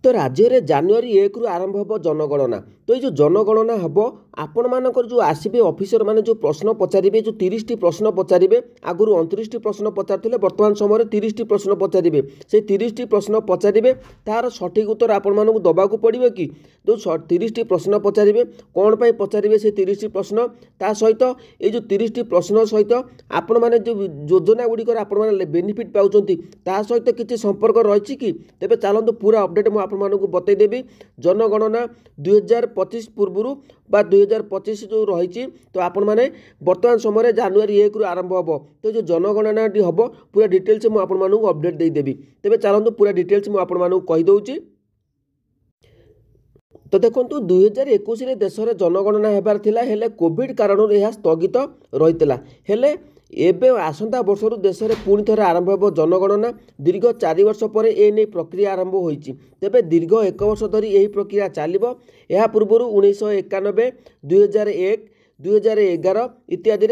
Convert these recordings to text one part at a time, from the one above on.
तो राज्य में जानुरी 1 रु आरंभ हम जनगणना। तो ये जनगणना हम आपण मानकर जो आसबे ऑफिसर माने जो प्रश्न पचारे जो 30 टी प्रश्न पचारे आगुरी 29 टी प्रश्न पचारे वर्तमान समय 30 टी प्रश्न पचारे से 30 टी प्रश्न पचारे तार सठिक उत्तर आपण मानक दबाक पड़े कि जो 30 टी प्रश्न पचारे कौन पर पचारे से 30 टी प्रश्न ता सहित ये जो 30 टी प्रश्न सहित आपण मैंने जो योजना गुड़िकर आपण मैंने बेनिफिट पाँच ता सहित किसी संपर्क रही कि तेज चलतु पूरा अपडेट मुझे आपको बतईदेवी। जनगणना 2025 पूर्व बा 2025 जो रही तो आपण मैंने वर्तमान समय जानुरी 1 रु आरंभ हम तो जो जनगणना हम पूरा डिटेल्स मुझे आपको अपडेट देदेवी। तेज चलतु पूरा डिटेल्स मुझे आपको कहीदे। तो देखो 2021 देश में जनगणना होबार थिला हेले कोविड कारण यह स्थगित रही हेले एबे आसंता वर्ष देश में पुणी थे आरंभ हो जनगणना। दीर्घ 4 वर्ष पर एने प्रक्रिया आरंभ होती तेबे दीर्घ 1 वर्ष धरी यही प्रक्रिया चलो। यह पूर्व 1991 2001 2011 इत्यादि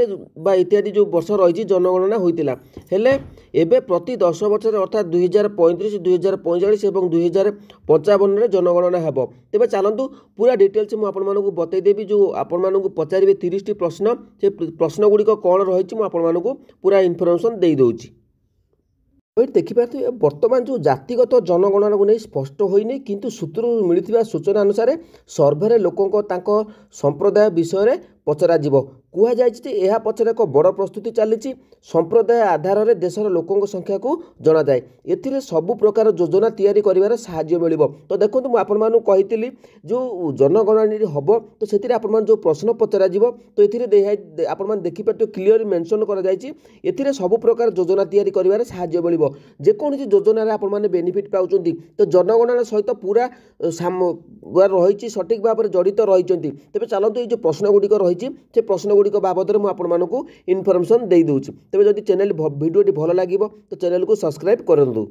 इत्यादि जो वर्ष रही जनगणना होता हेले एबे प्रति 10 वर्ष अर्थात 2035 2045 और 2055 जनगणना हेब। तेबे चलतु पूरा डिटेल्स मुझे आपको बतईदेवी। जो आपको पचारे 30 टी प्रश्न से प्रश्न गुड़िक कौन रही आपको पूरा इनफर्मेशन दे दूची। देखिए बर्तमान जो जातिगत जनगणना को नहीं स्पष्ट होनी किंतु सूत्र मिलता सूचना अनुसार सर्भे लोकों संप्रदाय विषय में पचरा कहुई यह पचर एक बड़ प्रस्तुति चली संप्रदाय आधार में देशर लोकों संख्या को जना जाए एथिरे सबु प्रकार योजना तैयारी करिवार साहाय्य मिलिबो। तो देखो मुझे आपको कही जो जनगणना हम तो से जो प्रश्न पचरा तो ये आप देखिए क्लीयर मेंशन कर सबु प्रकार योजना तैयारी करिवार साहाय्य मिलिबो। जेकोसी योजन आप बेनिफिट पाँच तो जनगणना सहित पूरा रही सठिक भाव में जड़ित रही। तेज चलते ये प्रश्न गुड़िक रही से प्रश्न गुड़िक बाबद में आपको इनफर्मेशन दे दूची। तेज जदि चैनल भिडियोटी भल लगे तो चैनल को सब्सक्राइब करूँ।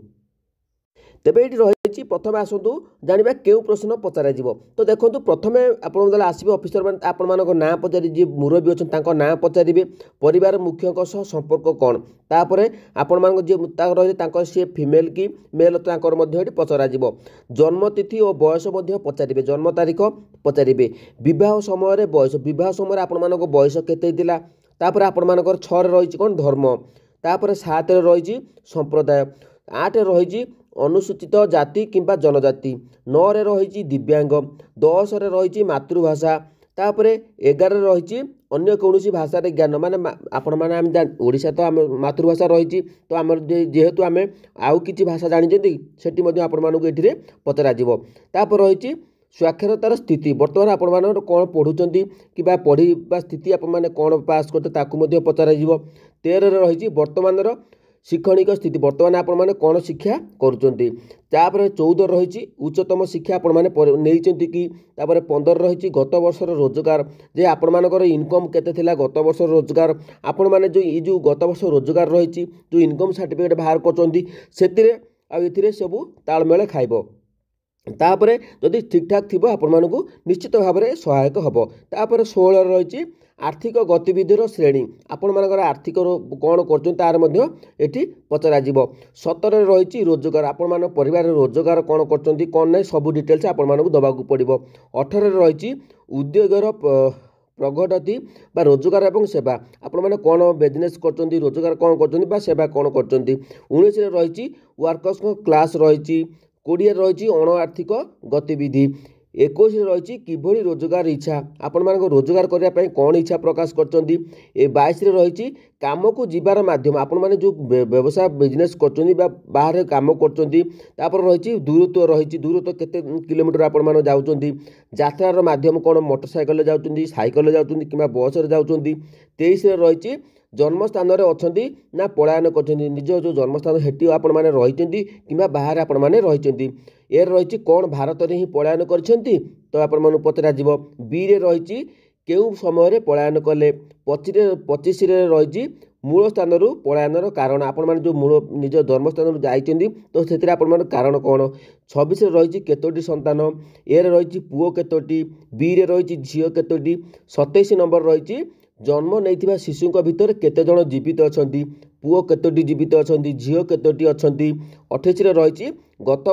तेबे ये रही प्रथम आसतु जाना क्यों प्रश्न पचर। तो देखो प्रथम आप आसवे ऑफिसर मान आपण ना पचारि जी मुरबी अच्छा ना पचारे परिवार मुख्यों संपर्क कौन तापर आपण जी रही सी फीमेल कि मेल तर पचर। जन्मतिथि और बयस पचारे जन्म तारीख पचारे विवाह समय बयस विवाह समय आपण बयस केते तापर आपण 6 रही कौन धर्म तापर 7 रही संप्रदाय 8 रही अनुसूचित जाति किंबा जनजाति 9 रही दिव्यांग 10 रही मातृभाषा तापर 11 रही अन्य कौन भाषा ज्ञान माने आपण मैंने ओडिशा तो आम मातृभाषा रही तो आम जेहेतु आम आउ कि भाषा जानी से आपको पचरा तापर रही साक्षरतार स्थिति बर्तमान आपण कौन पढ़ुं कि पढ़ा स्थिति आपने कौन पास करते पचर। 13 रही वर्तमान शिक्षणिक स्थिति बर्तमान आपने कौन शिक्षा करुँचापर 14 रही उच्चतम शिक्षा आपने कि 15 रही गत वर्षर रोजगार जे आपर इनकम केते गत वर्ष रोजगार आपण मैंने जो गत वर्ष रोजगार रही जो इनकम सर्टिफिकेट बाहर कर सबू तालमेल खाइब तापर जदि ठीक ठाक थी आपण निश्चित भाव में सहायक हम। तापर 16 रही आर्थिक गतिविधिर श्रेणी आपण मानकर आर्थिक कौन कर पचरा। 17 रही रोजगार आपण मान परिवार रोजगार कौन कर कौन ना सब डिटेल्स आपको दबाक पड़ो। 18 रही उद्योगर प्रगति बा रोजगार एवं सेवा आपण मैंने कौन बिजनेस कर रोजगार कौन कर सेवा कौन कर। 19 रही वर्कर्स क्लास रही 20 रही अण आर्थिक गतिविधि 21 रही किभली रोजगार इच्छा आपण मान रोजगार करने कौन इच्छा प्रकाश कर। 22 रही काम को जीवार माध्यम आपण मैंने जो व्यवसाय बिजनेस कर बाहर काम कर। रही दूरत्व रही दूरत्व केते किलोमीटर आपण मैंने जाऊँच यात्रार माध्यम कौन मोटरसाइकेल जाऊँच साइकेल जाऊँच कि बस जाऊँच। 23 रही जन्मस्थान में अच्छा ना पलायन कर निज जो जन्मस्थान हेटी आपण मैंने रही कि बाहर आपण मैंने रही। ए रही कौन भारत में ही पलायन कर तो आपण पचरा। बी रही केउ समय पलायन कले। 25 रही मूल स्थान पलायनर कारण आपण मैंने जो मूल निज जन्मस्थान जाइए तो से कारण कौन। 26 रही केतोटी संतान ए रही पुओ केतोटी बी रही झील केतोटी। 27 नंबर रही जन्म नहीं शिशु भितर केते जन जीवित अच्छा पुओ केतोटी जीवित अच्छा झील केतोटी अच्छा। 28 रही ଗତ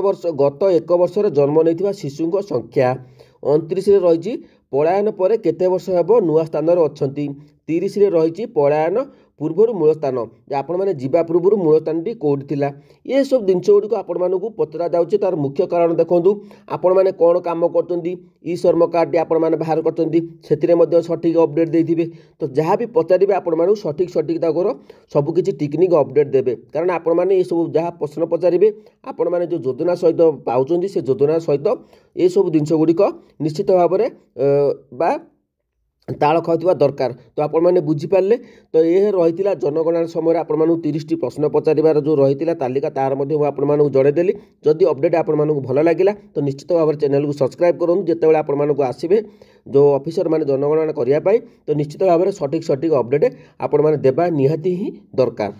1 ବର୍ଷରେ ଜନ୍ମ ନେଇଥିବା ଶିଶୁଙ୍କ ସଂଖ୍ୟା। 29ରେ ରହିଛି ପଳାୟନ ପରେ କେତେ ବର୍ଷ ହେବ ନୂଆ ସ୍ଥାନରେ ଅଛନ୍ତି। 30ରେ ରହିଛି ପଳାୟନ ପୂର୍ବରୁ ମୂଳ ସ୍ଥାନ, ଯେ ଆପଣମାନେ ଯିବା ପୂର୍ବରୁ ମୂଳ ସ୍ଥାନଟି କେଉଁଠି ଥିଲା। ଏସବୁ ଜିନିଷ ଗୁଡ଼ିକ ଆପଣମାନଙ୍କୁ ପଚରା ଯାଉଛି। ତାର ମୁଖ୍ୟ କାରଣ ଦେଖନ୍ତୁ, ଆପଣମାନେ କ'ଣ କାମ କରୁଛନ୍ତି, ଇ ଶ୍ରମ କାର୍ଡ଼ଟି ଆପଣମାନେ ବାହାର କରିଛନ୍ତି, ସେଥିରେ ମଧ୍ୟ ସଠିକ୍ ଅପଡ଼େଟ୍ ଦେଇଥିବେ। ତ ଯାହା ବି ପଚାରିବେ ଆପଣମାନଙ୍କୁ ସଠିକ୍ ତାଙ୍କର ସବୁକିଛି ଟିକନିକ୍ ଅପଡ଼େଟ୍ ଦେବେ। କାରଣ ଆପଣମାନେ ଏସବୁ ଯାହା ପ୍ରଶ୍ନ ପଚାରିବେ, ଆପଣମାନେ ଯେଉଁ ଯୋଜନା ସହିତ ପାଉଛନ୍ତି ସେ ଯୋଜନା ସହିତ ଏସବୁ ଜିନିଷ ଗୁଡ଼ିକ ନିଶ୍ଚିତ ଭାବରେ ବା ତାଳ ଖାଉଥିବା ଦରକାର। ତ ଆପଣମାନେ ବୁଝିପାରିଲେ। ତ ଏ ରହିଥିଲା ଜନଗଣନା ସମୟରେ ଆପଣମାନଙ୍କୁ 30ଟି ପ୍ରଶ୍ନ ପଚାରିବାର ଯେଉଁ ରହିଥିଲା ତାଲିକା, ତାର ମଧ୍ୟ ମୁଁ ଆପଣମାନଙ୍କୁ ଜଣାଇଦେଲି। ଯଦି ଅପଡ଼େଟ୍ ଆପଣମାନଙ୍କୁ ଭଲ ଲାଗିଲା ତ ନିଶ୍ଚିତ ଭାବରେ ଚ୍ୟାନେଲକୁ ସବସ୍କ୍ରାଇବ୍ କରନ୍ତୁ। ଯେତେବେଳେ ଆପଣମାନଙ୍କୁ ଆସିବେ ଯେଉଁ ଅଫିସରମାନେ ଜନଗଣନା କରିବା ପାଇଁ, ତ ନିଶ୍ଚିତ ଭାବରେ ସଠିକ୍ ଅପଡ଼େଟ୍ ଆପଣମାନେ ଦେବା ନିହାତି ହିଁ ଦରକାର।